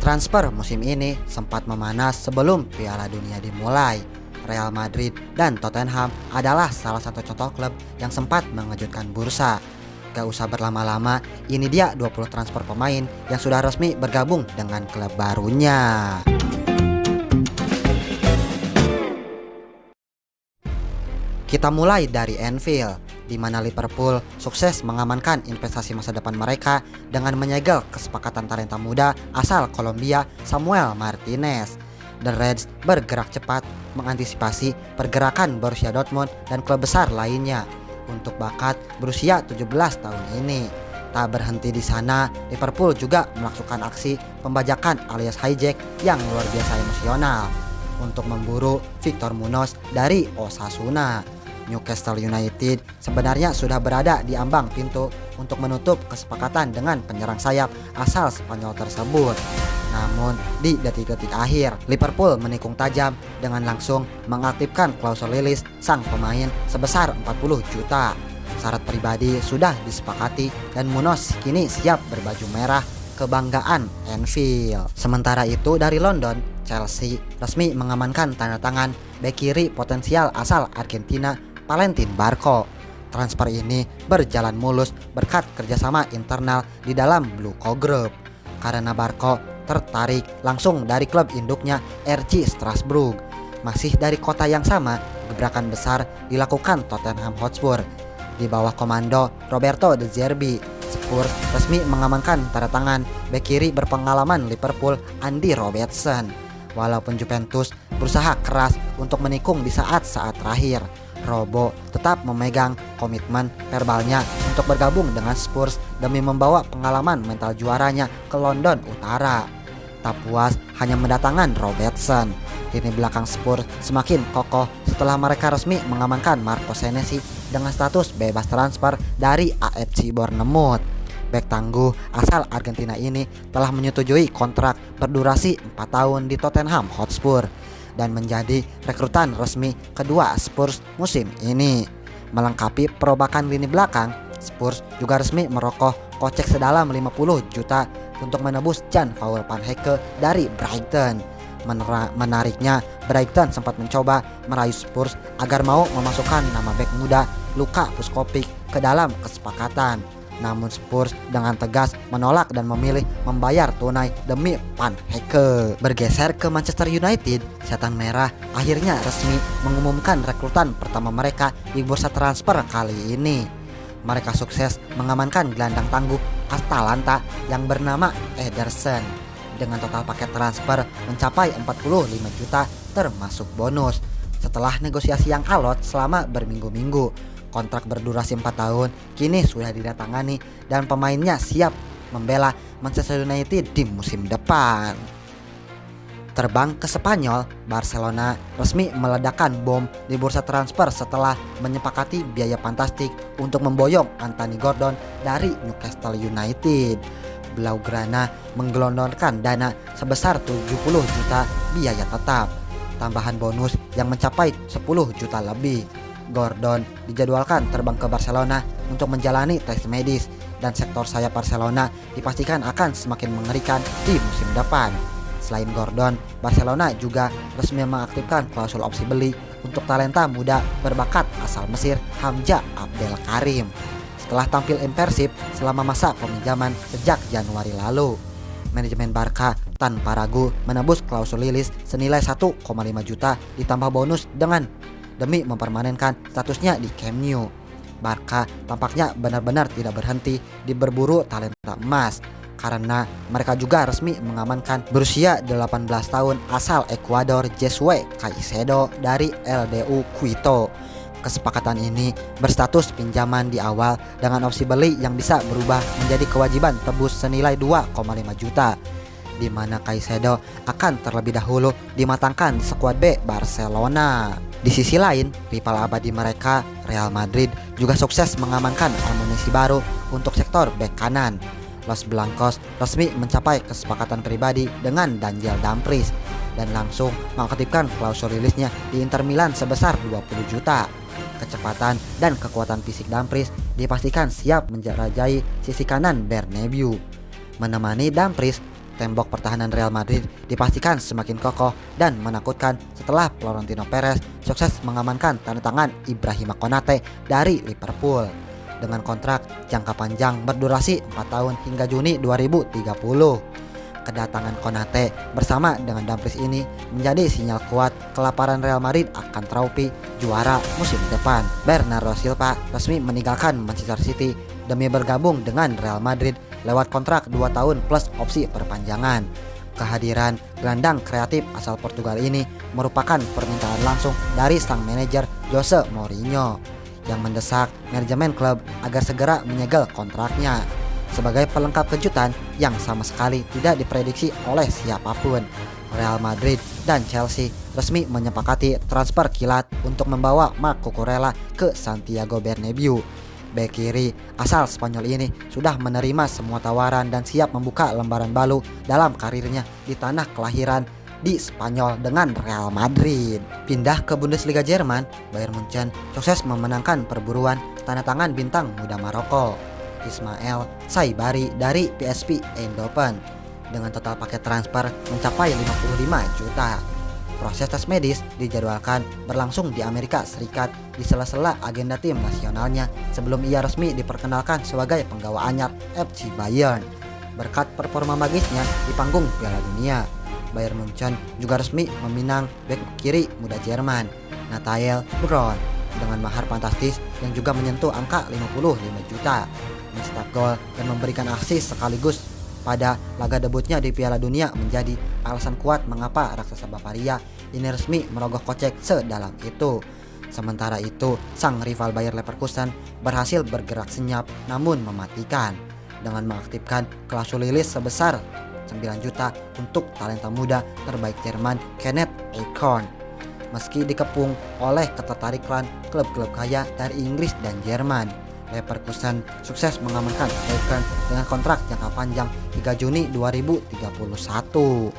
Transfer musim ini sempat memanas sebelum Piala Dunia dimulai. Real Madrid dan Tottenham adalah salah satu contoh klub yang sempat mengejutkan bursa. Gak usah berlama-lama, ini dia 20 transfer pemain yang sudah resmi bergabung dengan klub barunya. Kita mulai dari Anfield, di mana Liverpool sukses mengamankan investasi masa depan mereka dengan menyegel kesepakatan talenta muda asal Kolombia Samuel Martinez. The Reds bergerak cepat mengantisipasi pergerakan Borussia Dortmund dan klub besar lainnya untuk bakat berusia 17 tahun ini. Tak berhenti di sana, Liverpool juga melakukan aksi pembajakan alias hijack yang luar biasa emosional untuk memburu Victor Munoz dari Osasuna. Newcastle United sebenarnya sudah berada di ambang pintu untuk menutup kesepakatan dengan penyerang sayap asal Spanyol tersebut. Namun di detik-detik akhir, Liverpool menikung tajam dengan langsung mengaktifkan klausul rilis sang pemain sebesar 40 juta. Syarat pribadi sudah disepakati dan Munoz kini siap berbaju merah kebanggaan Anfield. Sementara itu dari London, Chelsea resmi mengamankan tanda tangan bek kiri potensial asal Argentina Valentin Barco. Transfer ini berjalan mulus berkat kerjasama internal di dalam Blue Co Group. Karena Barco tertarik langsung dari klub induknya RC Strasbourg. Masih dari kota yang sama, gebrakan besar dilakukan Tottenham Hotspur di bawah komando Roberto De Zerbi. Spurs resmi mengamankan tanda tangan bek kiri berpengalaman Liverpool Andy Robertson. Walaupun Juventus berusaha keras untuk menikung di saat-saat terakhir, Robo tetap memegang komitmen verbalnya untuk bergabung dengan Spurs demi membawa pengalaman mental juaranya ke London Utara. Tak puas hanya mendatangkan Robertson, lini belakang Spurs semakin kokoh setelah mereka resmi mengamankan Marco Senesi dengan status bebas transfer dari AFC Bournemouth. Bek tangguh asal Argentina ini telah menyetujui kontrak berdurasi 4 tahun di Tottenham Hotspur dan menjadi rekrutan resmi kedua Spurs musim ini. Melengkapi perobakan lini belakang, Spurs juga resmi merogoh kocek sedalam 50 juta untuk menebus Jan Paul van Hecke dari Brighton. Menariknya, Brighton sempat mencoba merayu Spurs agar mau memasukkan nama bek muda Luka Puskovic ke dalam kesepakatan. Namun Spurs dengan tegas menolak dan memilih membayar tunai demi Van Hecke. Bergeser ke Manchester United, Setan Merah akhirnya resmi mengumumkan rekrutan pertama mereka di bursa transfer kali ini. Mereka sukses mengamankan gelandang tangguh Atalanta yang bernama Ederson dengan total paket transfer mencapai 45 juta termasuk bonus. Setelah negosiasi yang alot selama berminggu-minggu, kontrak berdurasi 4 tahun kini sudah didatangani dan pemainnya siap membela Manchester United di musim depan. Terbang ke Spanyol, Barcelona resmi meledakkan bom di bursa transfer setelah menyepakati biaya fantastik untuk memboyong Anthony Gordon dari Newcastle United. Blaugrana menggelontorkan dana sebesar 70 juta biaya tetap, tambahan bonus yang mencapai 10 juta lebih. Gordon dijadwalkan terbang ke Barcelona untuk menjalani tes medis dan sektor sayap Barcelona dipastikan akan semakin mengerikan di musim depan. Selain Gordon, Barcelona juga resmi mengaktifkan klausul opsi beli untuk talenta muda berbakat asal Mesir Hamza Abdel Karim setelah tampil impresif selama masa peminjaman sejak Januari lalu. Manajemen Barca tanpa ragu menebus klausul rilis senilai 1,5 juta ditambah bonus demi mempermanenkan statusnya di Camp Nou. Barca tampaknya benar-benar tidak berhenti di berburu talenta emas, karena mereka juga resmi mengamankan berusia 18 tahun asal Ekuador Josué Caicedo dari LDU Quito. Kesepakatan ini berstatus pinjaman di awal dengan opsi beli yang bisa berubah menjadi kewajiban tebus senilai 2,5 juta, di mana Caicedo akan terlebih dahulu dimatangkan di skuad B Barcelona. Di sisi lain, rival abadi mereka, Real Madrid, juga sukses mengamankan amunisi baru untuk sektor bek kanan. Los Blancos resmi mencapai kesepakatan pribadi dengan Daniel Dumfries dan langsung mengaktifkan klausul rilisnya di Inter Milan sebesar 20 juta. Kecepatan dan kekuatan fisik Dumfries dipastikan siap menjerajai sisi kanan Bernabeu. Menemani Dumfries, tembok pertahanan Real Madrid dipastikan semakin kokoh dan menakutkan setelah Florentino Perez sukses mengamankan tanda tangan Ibrahima Konate dari Liverpool dengan kontrak jangka panjang berdurasi 4 tahun hingga Juni 2030. Kedatangan Konate bersama dengan Dumfries ini menjadi sinyal kuat kelaparan Real Madrid akan trofi juara musim depan. Bernardo Silva resmi meninggalkan Manchester City demi bergabung dengan Real Madrid lewat kontrak 2 tahun plus opsi perpanjangan. Kehadiran gelandang kreatif asal Portugal ini merupakan permintaan langsung dari sang manajer Jose Mourinho yang mendesak manajemen klub agar segera menyegel kontraknya. Sebagai pelengkap kejutan yang sama sekali tidak diprediksi oleh siapapun, Real Madrid dan Chelsea resmi menyepakati transfer kilat untuk membawa Marc Cucurella ke Santiago Bernabeu. Bek kiri asal Spanyol ini sudah menerima semua tawaran dan siap membuka lembaran baru dalam karirnya di tanah kelahiran di Spanyol dengan Real Madrid. Pindah ke Bundesliga Jerman, Bayern Munchen sukses memenangkan perburuan tanda tangan bintang muda Maroko Ismail Saibari dari PSV Eindhoven dengan total paket transfer mencapai 55 juta. Proses tes medis dijadwalkan berlangsung di Amerika Serikat di sela-sela agenda tim nasionalnya sebelum ia resmi diperkenalkan sebagai penggawa anyar FC Bayern. Berkat performa magisnya di panggung Piala Dunia, Bayern Munchen juga resmi meminang bek kiri muda Jerman Nathanael Braun dengan mahar fantastis yang juga menyentuh angka 55 juta. Mencetak gol dan memberikan asis sekaligus pada laga debutnya di Piala Dunia menjadi alasan kuat mengapa raksasa Bavaria ini resmi merogoh kocek sedalam itu. Sementara itu, sang rival Bayer Leverkusen berhasil bergerak senyap namun mematikan dengan mengaktifkan klausul rilis sebesar 9 juta untuk talenta muda terbaik Jerman Kenneth Eichhorn. Meski dikepung oleh ketertarikan klub-klub kaya dari Inggris dan Jerman, Leverkusen sukses mengamankan Eichhorn dengan kontrak jangka panjang hingga Juni 2031.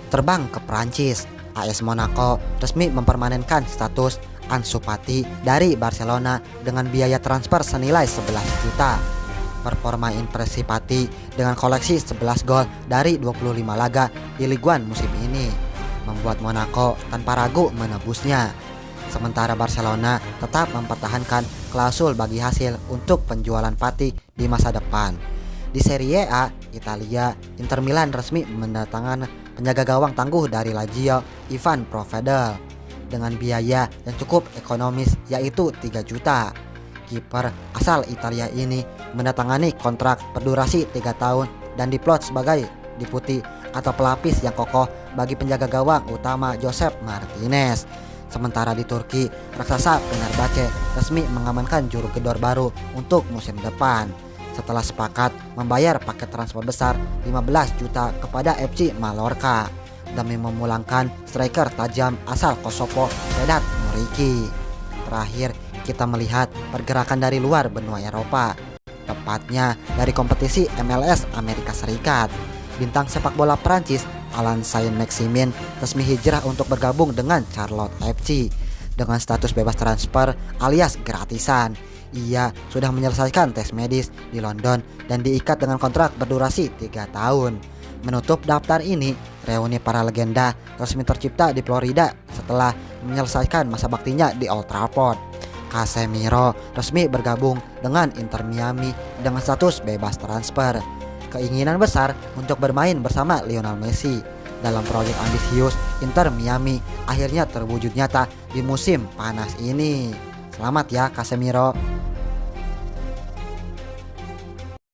Terbang ke Prancis, AS Monaco resmi mempermanenkan status Ansu Fati dari Barcelona dengan biaya transfer senilai 11 juta. Performa impresif Fati dengan koleksi 11 gol dari 25 laga di Ligue 1 musim ini membuat Monaco tanpa ragu menebusnya. Sementara Barcelona tetap mempertahankan klausul bagi hasil untuk penjualan Fati di masa depan. Di Serie A Italia, Inter Milan resmi mendatangkan penjaga gawang tangguh dari Lazio, Ivan Provedel dengan biaya yang cukup ekonomis yaitu 3 juta. Kiper asal Italia ini mendatangani kontrak berdurasi 3 tahun dan diplot sebagai deputi atau pelapis yang kokoh bagi penjaga gawang utama Josep Martinez. Sementara di Turki, raksasa Fenerbahce resmi mengamankan juru gedor baru untuk musim depan setelah sepakat membayar paket transfer besar 15 juta kepada FC Mallorca demi memulangkan striker tajam asal Kosovo Vedat Muriqi. Terakhir, kita melihat pergerakan dari luar benua Eropa, tepatnya dari kompetisi MLS Amerika Serikat. Bintang sepak bola Prancis Alain Saint-Maximin resmi hijrah untuk bergabung dengan Charlotte FC dengan status bebas transfer alias gratisan. Ia sudah menyelesaikan tes medis di London dan diikat dengan kontrak berdurasi 3 tahun. Menutup daftar ini, reuni para legenda resmi tercipta di Florida setelah menyelesaikan masa baktinya di Old Trafford. Casemiro resmi bergabung dengan Inter Miami dengan status bebas transfer. Keinginan besar untuk bermain bersama Lionel Messi dalam proyek ambisius Inter Miami akhirnya terwujud nyata di musim panas ini. Selamat ya Casemiro.